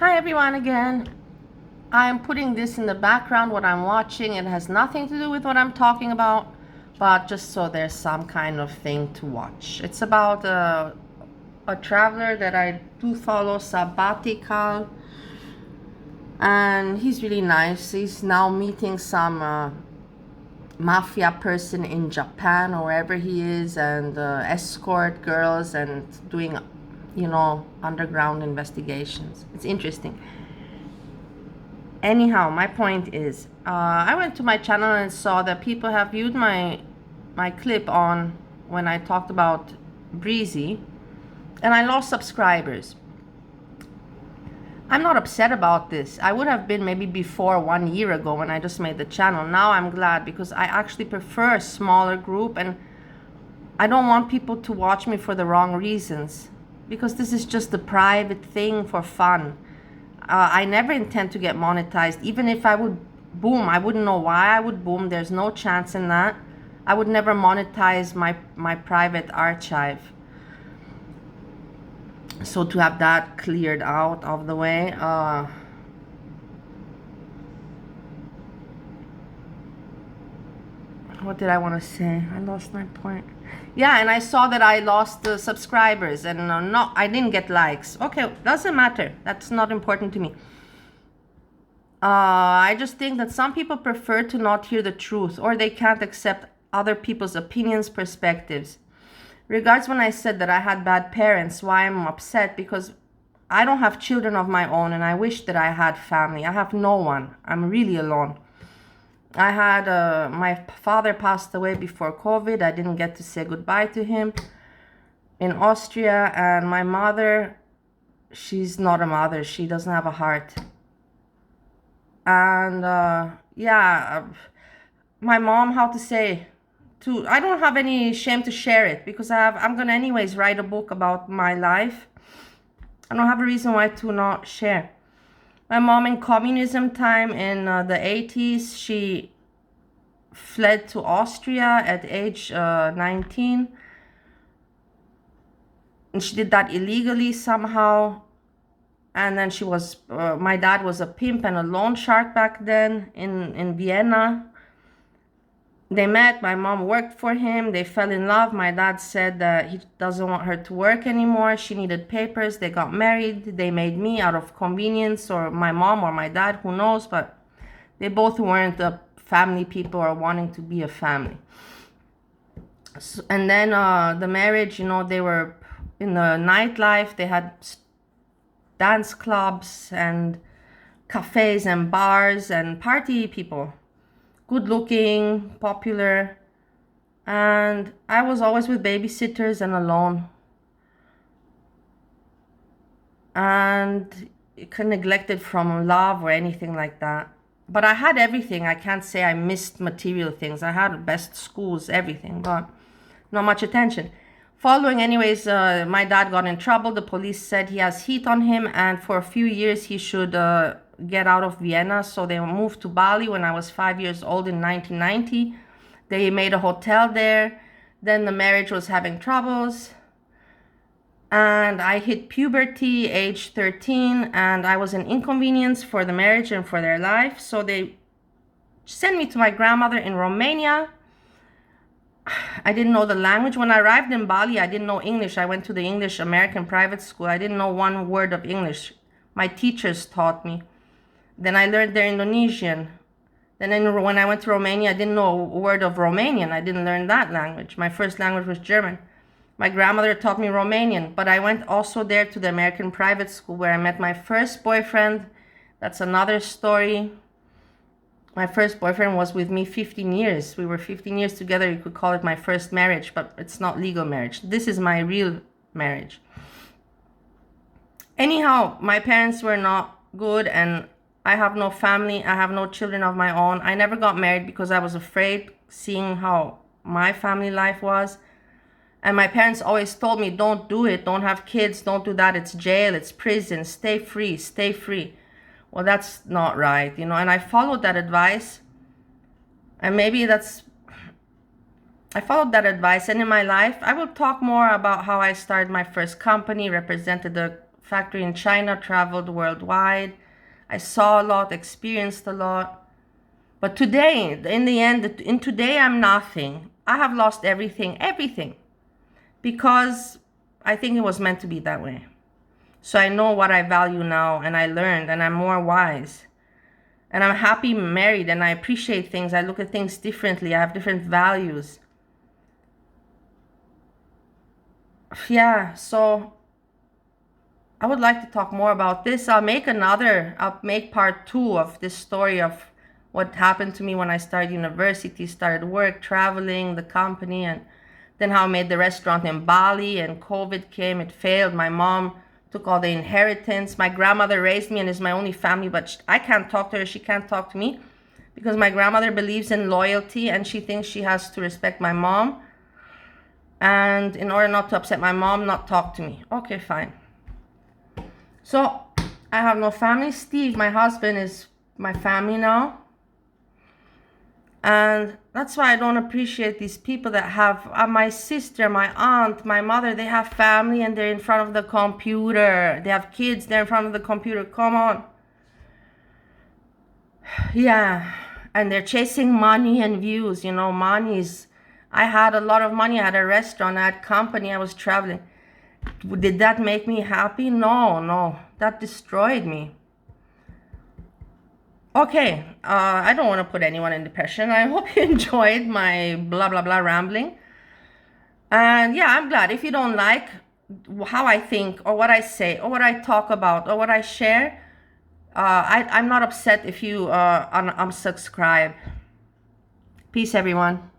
Hi everyone again. I'm putting this in the background, what I'm watching. It has nothing to do with what I'm talking about, but just so there's some kind of thing to watch. It's about a traveler that I do follow, Sabbatical, and he's really nice. He's now meeting some mafia person in Japan or wherever he is, and escort girls and doing, underground investigations. It's interesting. Anyhow, my point is, I went to my channel and saw that people have viewed my clip on when I talked about Breezy, and I lost subscribers. I'm not upset about this. I would have been maybe before 1 year ago when I just made the channel. Now I'm glad because I actually prefer a smaller group, and I don't want people to watch me for the wrong reasons, because this is just a private thing for fun. I never intend to get monetized. Even if I would boom, I wouldn't know why I would boom. There's no chance in that. I would never monetize my private archive. So to have that cleared out of the way, what did I want to say? I lost my point. Yeah, and I saw that I lost the subscribers, and no, I didn't get likes. Okay, doesn't matter. That's not important to me. I just think that some people prefer to not hear the truth, or they can't accept other people's opinions, perspectives. Regards when I said that I had bad parents, why I'm upset, because I don't have children of my own, and I wish that I had family. I have no one. I'm really alone. I had my father passed away before COVID. I didn't get to say goodbye to him in Austria, and my mother, she's not a mother. She doesn't have a heart. And my mom, how to say, I don't have any shame to share it, because I'm gonna anyways write a book about my life. I don't have a reason why to not share. My mom in communism time in the 80s, she fled to Austria at age 19. And she did that illegally somehow. And then my dad was a pimp and a loan shark back then in Vienna. They met, my mom worked for him, they fell in love. My dad said that he doesn't want her to work anymore. She needed papers. They got married. They made me out of convenience, or my mom or my dad, who knows, but they both weren't family people or wanting to be a family. So, and then the marriage, they were in the nightlife. They had dance clubs and cafes and bars and party people. Good looking, popular, and I was always with babysitters and alone, and neglected from love or anything like that. But I had everything. I can't say I missed material things. I had best schools, everything, but not much attention. Following, anyways, my dad got in trouble. The police said he has heat on him, and for a few years he should get out of Vienna. So they moved to Bali when I was 5 years old in 1990. They made a hotel there. Then the marriage was having troubles, and I hit puberty age 13, and I was an inconvenience for the marriage and for their life. So they sent me to my grandmother in Romania. I didn't know the language. When I arrived in Bali, I didn't know English. I went to the English American private school. I didn't know one word of English. My teachers taught me. Then I learned their Indonesian. Then when I went to Romania, I didn't know a word of Romanian. I didn't learn that language. My first language was German. My grandmother taught me Romanian, but I went also there to the American private school where I met my first boyfriend. That's another story. My first boyfriend was with me 15 years. We were 15 years together. You could call it my first marriage, but it's not legal marriage. This is my real marriage. Anyhow, my parents were not good, and I have no family. I have no children of my own. I never got married because I was afraid, seeing how my family life was. And my parents always told me, don't do it. Don't have kids. Don't do that. It's jail. It's prison. Stay free. Stay free. Well, that's not right, and I followed that advice. And maybe I followed that advice. And in my life, I will talk more about how I started my first company, represented the factory in China, traveled worldwide. I saw a lot, experienced a lot. But today, in the end, in today, I'm nothing. I have lost everything, everything. Because I think it was meant to be that way. So I know what I value now, and I learned, and I'm more wise. And I'm happy married, and I appreciate things. I look at things differently. I have different values. Yeah, so I would like to talk more about this. I'll make part 2 of this story of what happened to me when I started university, started work, traveling, the company, and then how I made the restaurant in Bali, and COVID came, it failed. My mom took all the inheritance. My grandmother raised me and is my only family, but I can't talk to her. She can't talk to me because my grandmother believes in loyalty and she thinks she has to respect my mom. And in order not to upset my mom, not talk to me. Okay, fine. So I have no family. Steve, my husband, is my family now. And that's why I don't appreciate these people that have my sister, my aunt, my mother, they have family and they're in front of the computer. They have kids, they're in front of the computer. Come on. Yeah. And they're chasing money and views. You know, I had a lot of money. I had a restaurant, I had company, I was traveling. Did that make me happy? No. That destroyed me. Okay, I don't want to put anyone in depression. I hope you enjoyed my blah, blah, blah rambling. And yeah, I'm glad. If you don't like how I think or what I say or what I talk about or what I share, I'm not upset if you unsubscribe. Peace, everyone.